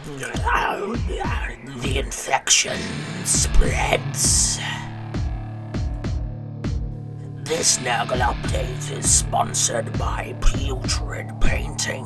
The infection spreads. This Nurgle update is sponsored by Putrid Painting.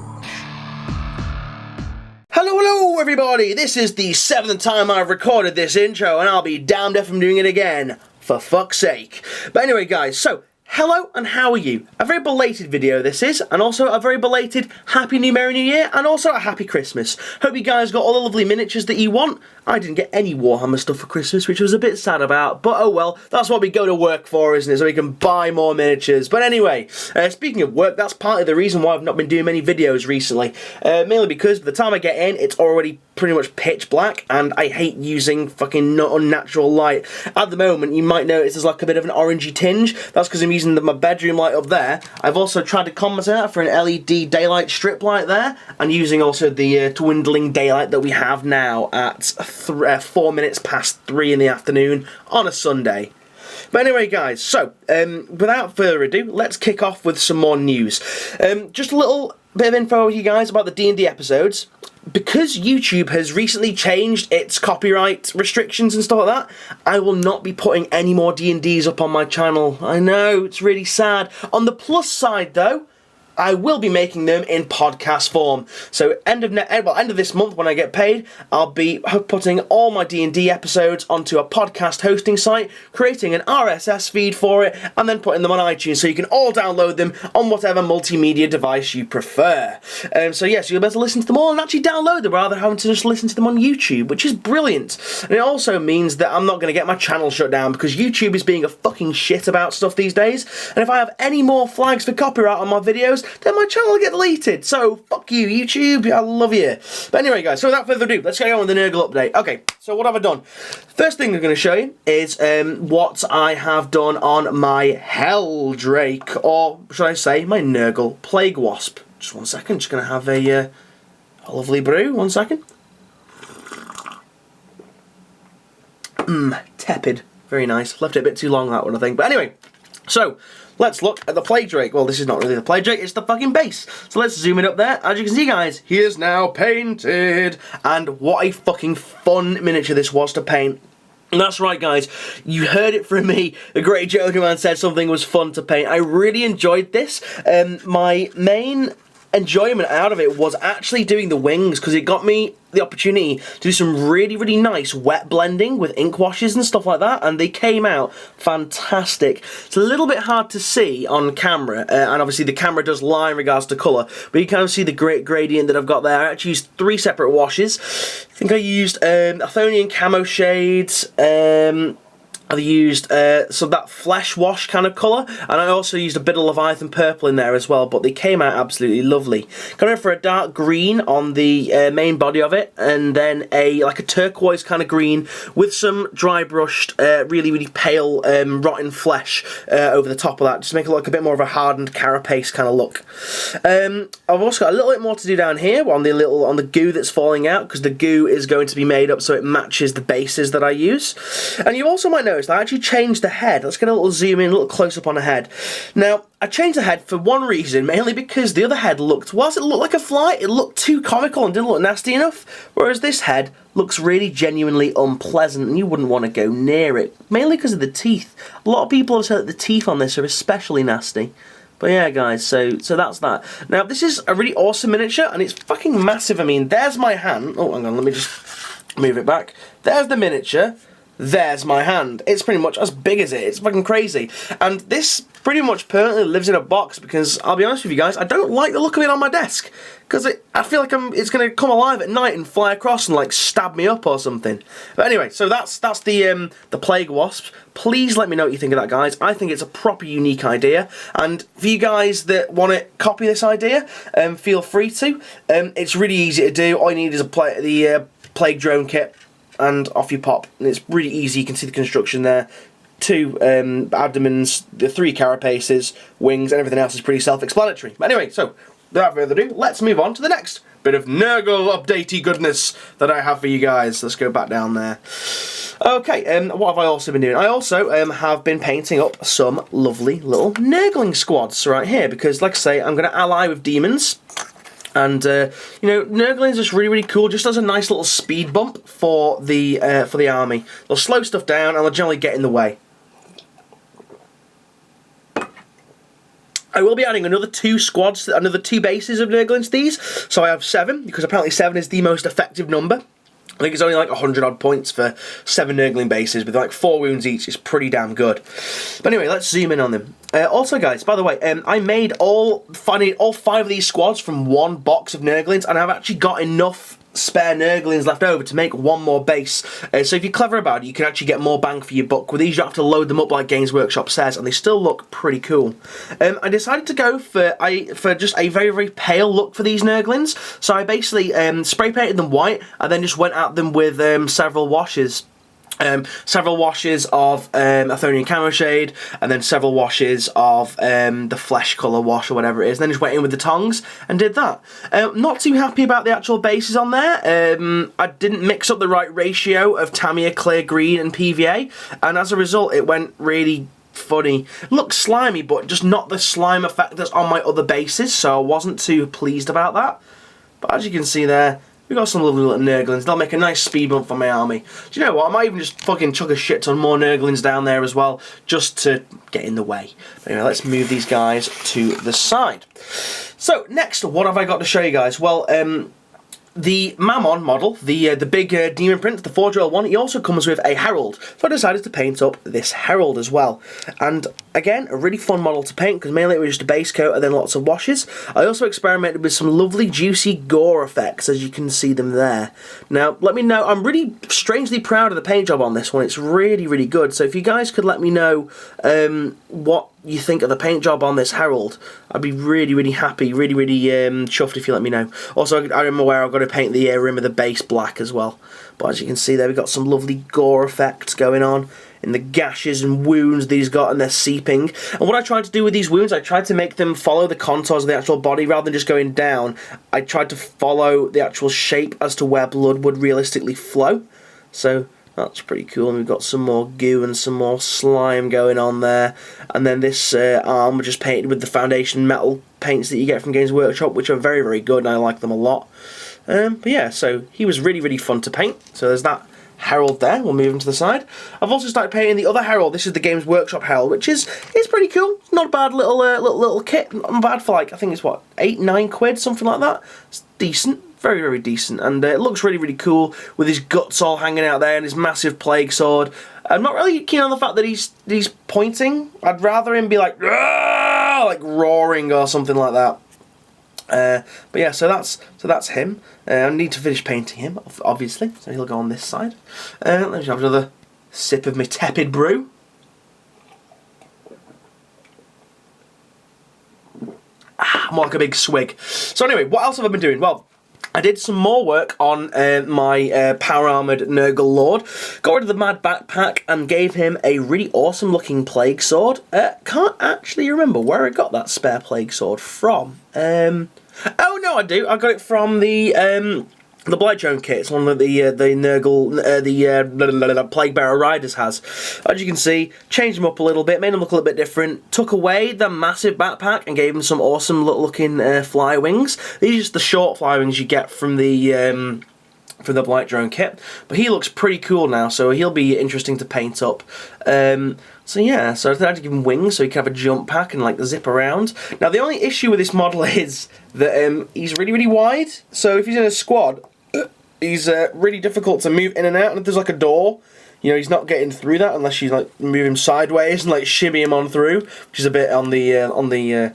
Hello everybody, this is the 7th time I've recorded this intro and I'll be damned if I'm doing it again, for fuck's sake. But anyway guys, so hello and how are you? A very belated video this is, and also a very belated Happy New Merry New Year, and also a Happy Christmas. Hope you guys got all the lovely miniatures that you want. I didn't get any Warhammer stuff for Christmas, which I was a bit sad about, but oh well, that's what we go to work for, isn't it? So we can buy more miniatures. But anyway, speaking of work, that's partly the reason why I've not been doing many videos recently. Mainly because by the time I get in, it's already pretty much pitch black, and I hate using fucking unnatural light. At the moment, you might notice there's like a bit of an orangey tinge. That's because I'm using my bedroom light up there. I've also tried to compensate that for an LED daylight strip light there, and using also the dwindling daylight that we have now at 4 minutes past 3 in the afternoon on a Sunday. But anyway guys, so without further ado, let's kick off with some more news. Just a little bit of info with you guys about the D&D episodes. Because YouTube has recently changed its copyright restrictions and stuff like that, I will not be putting any more D&Ds up on my channel. I know, it's really sad. On the plus side though, I will be making them in podcast form. So end of this month when I get paid, I'll be putting all my D&D episodes onto a podcast hosting site, creating an RSS feed for it, and then putting them on iTunes so you can all download them on whatever multimedia device you prefer. So yes, you'll be able to listen to them all and actually download them rather than having to just listen to them on YouTube, which is brilliant. And it also means that I'm not going to get my channel shut down because YouTube is being a fucking shit about stuff these days. And if I have any more flags for copyright on my videos, then my channel will get deleted. So fuck you, YouTube. I love you. But anyway, guys, so without further ado, let's get on with the Nurgle update. Okay, so what have I done? First thing I'm going to show you is what I have done on my Helldrake, or should I say, my Nurgle Plague Wasp. Just 1 second. Just going to have a lovely brew. 1 second. Tepid. Very nice. Left it a bit too long, that one, I think. But anyway, so let's look at the Plague Drake. Well, this is not really the Plague Drake, it's the fucking base. So let's zoom it up there. As you can see, guys, he is now painted. And what a fucking fun miniature this was to paint. And that's right, guys. You heard it from me. The GREATJOJOMAN said something was fun to paint. I really enjoyed this. My main enjoyment out of it was actually doing the wings, because it got me the opportunity to do some really, really nice wet blending with ink washes and stuff like that, and they came out fantastic. It's a little bit hard to see on camera, and obviously the camera does lie in regards to colour, but you kind of see the great gradient that I've got there. I actually used 3 separate washes. I think I used Athonian camo shades, I've used some that flesh wash kind of colour, and I also used a bit of Leviathan purple in there as well, but they came out absolutely lovely. Going for a dark green on the main body of it, and then like a turquoise kind of green with some dry brushed, really, really pale rotten flesh over the top of that, just to make it look a bit more of a hardened carapace kind of look. I've also got a little bit more to do down here on the goo that's falling out, because the goo is going to be made up so it matches the bases that I use. And you also might notice I actually changed the head. Let's get a little zoom in, a little close up on a head. Now, I changed the head for one reason, mainly because the other head whilst it looked like a fly, it looked too comical and didn't look nasty enough, whereas this head looks really genuinely unpleasant and you wouldn't want to go near it, mainly because of the teeth. A lot of people have said that the teeth on this are especially nasty. But yeah, guys, so that's that. Now, this is a really awesome miniature, and it's fucking massive. I mean, there's my hand. Oh, hang on, let me just move it back. There's the miniature. There's my hand. It's pretty much as big as it. It's fucking crazy. And this pretty much permanently lives in a box because, I'll be honest with you guys, I don't like the look of it on my desk. Because I feel like it's going to come alive at night and fly across and like stab me up or something. But anyway, so that's the Plague Wasp. Please let me know what you think of that, guys. I think it's a proper unique idea. And for you guys that want to copy this idea, feel free to. It's really easy to do. All you need is the Plague Drone kit, and off you pop. And it's really easy. You can see the construction there. 2 abdomens, the 3 carapaces, wings, and everything else is pretty self-explanatory. But anyway, so without further ado, let's move on to the next bit of Nurgle updatey goodness that I have for you guys. Let's go back down there. Okay, what have I also been doing? I also have been painting up some lovely little Nurgling squads right here, because like I say, I'm going to ally with demons. And you know, Nurgle is just really cool. Just as a nice little speed bump for the army. They'll slow stuff down and they'll generally get in the way. I will be adding another 2 squads, another 2 bases of Nurgle into these. So I have 7, because apparently 7 is the most effective number. I think it's only like 100 odd points for 7 Nurgling bases with like 4 wounds each. It's pretty damn good. But anyway, let's zoom in on them. Also, guys, by the way, I made all 5 of these squads from 1 box of Nurglings, and I've actually got enough spare Nurglings left over to make 1 more base. So if you're clever about it, you can actually get more bang for your buck. With these, you have to load them up like Games Workshop says, and they still look pretty cool. I decided to go for just a very pale look for these Nurglings. So I basically spray painted them white, and then just went at them with several washes. Several washes of Athonian Camo Shade, and then several washes of the flesh colour wash or whatever it is, and then just went in with the tongs and did that. Not too happy about the actual bases on there. I didn't mix up the right ratio of Tamiya, Clear Green and PVA, and as a result it went really funny. Looks slimy, but just not the slime effect that's on my other bases, so I wasn't too pleased about that. But as you can see there, we've got some lovely little Nurglings. They'll make a nice speed bump for my army. Do you know what? I might even just fucking chuck a shit ton more Nurglings down there as well, just to get in the way. But anyway, let's move these guys to the side. So, next, what have I got to show you guys? Well, the Mammon model, the big demon print, the 4-drill one, he also comes with a herald. So I decided to paint up this herald as well. And again, a really fun model to paint because mainly it was just a base coat and then lots of washes. I also experimented with some lovely juicy gore effects, as you can see them there. Now, let me know, I'm really strangely proud of the paint job on this one. It's really good. So if you guys could let me know what you think of the paint job on this herald, I'd be really happy, really chuffed if you let me know. Also, I'm aware I've got to paint the rim of the base black as well. But as you can see there, we've got some lovely gore effects going on in the gashes and wounds that he's got, and they're seeping. And what I tried to do with these wounds, I tried to make them follow the contours of the actual body rather than just going down. I tried to follow the actual shape as to where blood would realistically flow. So that's pretty cool. And we've got some more goo and some more slime going on there. And then this arm was just painted with the foundation metal paints that you get from Games Workshop, which are very good, and I like them a lot. But yeah, so he was really fun to paint. So there's that herald there. We'll move him to the side. I've also started painting the other herald. This is the Games Workshop herald, which is pretty cool. Not a bad little kit. Not bad for like, I think it's what, 8-9 quid, something like that. It's decent. Very decent, and it looks really cool with his guts all hanging out there and his massive plague sword. I'm not really keen on the fact that he's pointing. I'd rather him be like roaring or something like that. But yeah, so that's him. I need to finish painting him, obviously, so he'll go on this side. Let me just have another sip of my tepid brew. More like a big swig. So anyway, what else have I been doing? Well, I did some more work on my power-armoured Nurgle Lord. Got rid of the Mad Backpack and gave him a really awesome-looking Plague Sword. Can't actually remember where I got that spare Plague Sword from. Oh, no, I do. I got it from the Blightstone kit. It's one that the Nurgle, the Plague Bearer Riders has. As you can see, changed them up a little bit, made them look a little bit different, took away the massive backpack and gave him some awesome looking fly wings. These are just the short fly wings you get from the Blightstone kit. But he looks pretty cool now, so he'll be interesting to paint up. So yeah, so I decided to give him wings so he can have a jump pack and like zip around. Now the only issue with this model is that he's really wide, so if he's in a squad, he's really difficult to move in and out, and if there's like a door, you know, he's not getting through that unless you like move him sideways and like shimmy him on through, which is a bit on the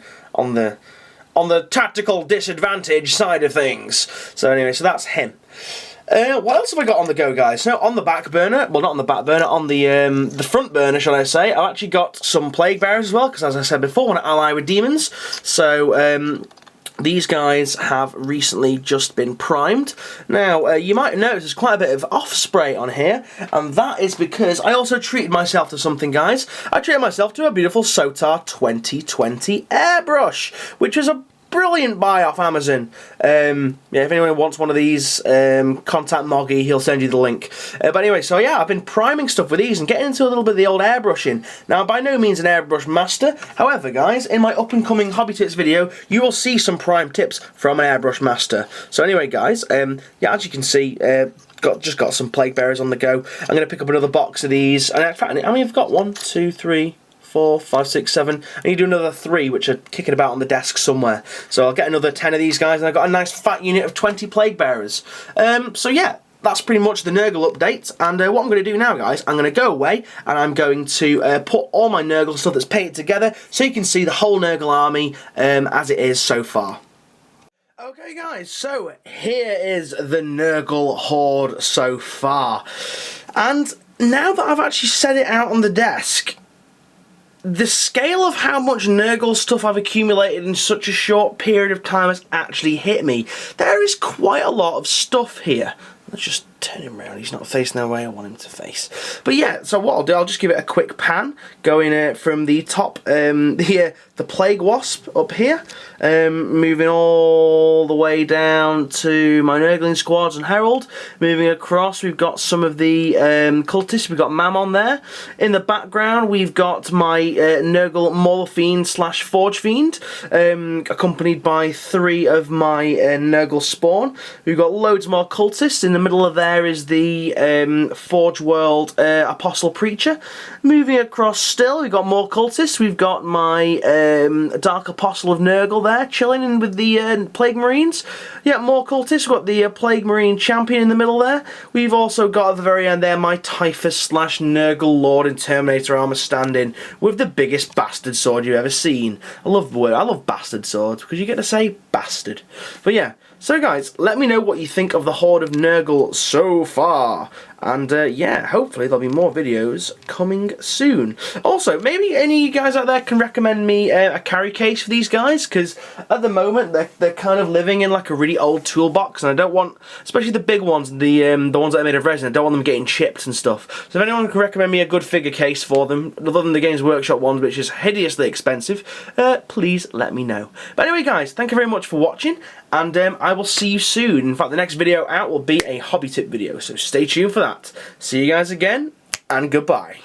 tactical disadvantage side of things. So anyway, so that's him. What else have I got on the go, guys? Now, on the back burner, well, not on the back burner, on the front burner, shall I say, I've actually got some Plague Bearers as well, because as I said before, I want to ally with demons. So, these guys have recently just been primed. Now, you might notice there's quite a bit of off spray on here, and that is because I also treated myself to something, guys. I treated myself to a beautiful Sotar 2020 airbrush, which was a brilliant buy off Amazon. Yeah, if anyone wants one of these, contact Moggy, he'll send you the link. But anyway, so yeah, I've been priming stuff with these and getting into a little bit of the old airbrushing. Now, I'm by no means an airbrush master. However, guys, in my up-and-coming hobby tips video, you will see some prime tips from an airbrush master. So anyway, guys, yeah, as you can see, just got some plague bearers on the go. I'm going to pick up another box of these. And in fact, I mean, I've got 1, 2, 3, 4, 5, 6, 7. I need to do another 3, which are kicking about on the desk somewhere. So I'll get another 10 of these guys, and I've got a nice fat unit of 20 plague bearers. So yeah, that's pretty much the Nurgle update. And what I'm going to do now, guys, I'm going to go away and I'm going to put all my Nurgle stuff that's painted together so you can see the whole Nurgle army as it is so far. Okay guys, so here is the Nurgle horde so far, and now that I've actually set it out on the desk, the scale of how much Nurgle stuff I've accumulated in such a short period of time has actually hit me. There is quite a lot of stuff here. Let's just turn him around, he's not facing the way I want him to face. But yeah, so what I'll do, I'll just give it a quick pan, going from the top, the Plague Wasp up here, moving all the way down to my Nurgling squads and Herald. Moving across, we've got some of the cultists, we've got Mammon there. In the background, we've got my Nurgle Maul Fiend / Forge Fiend, accompanied by 3 of my Nurgle Spawn. We've got loads more cultists. In the middle of there is the Forge World Apostle Preacher. Moving across still, we've got more cultists. We've got my Dark Apostle of Nurgle there, chilling in with the Plague Marines. Yeah, more cultists. We've got the Plague Marine Champion in the middle there. We've also got at the very end there my Typhus / Nurgle Lord in Terminator armor standing with the biggest bastard sword you've ever seen. I love the word. I love bastard swords because you get to say bastard. But yeah, so guys, let me know what you think of the horde of Nurgle so far. And yeah, hopefully there'll be more videos coming soon. Also, maybe any of you guys out there can recommend me a carry case for these guys, because at the moment they're kind of living in like a really old toolbox, and I don't want, especially the big ones, the ones that are made of resin, I don't want them getting chipped and stuff. So if anyone can recommend me a good figure case for them, other than the Games Workshop ones, which is hideously expensive, please let me know. But anyway, guys, thank you very much for watching, and I will see you soon. In fact, the next video out will be a hobby tip video, so stay tuned for that. See you guys again, and goodbye.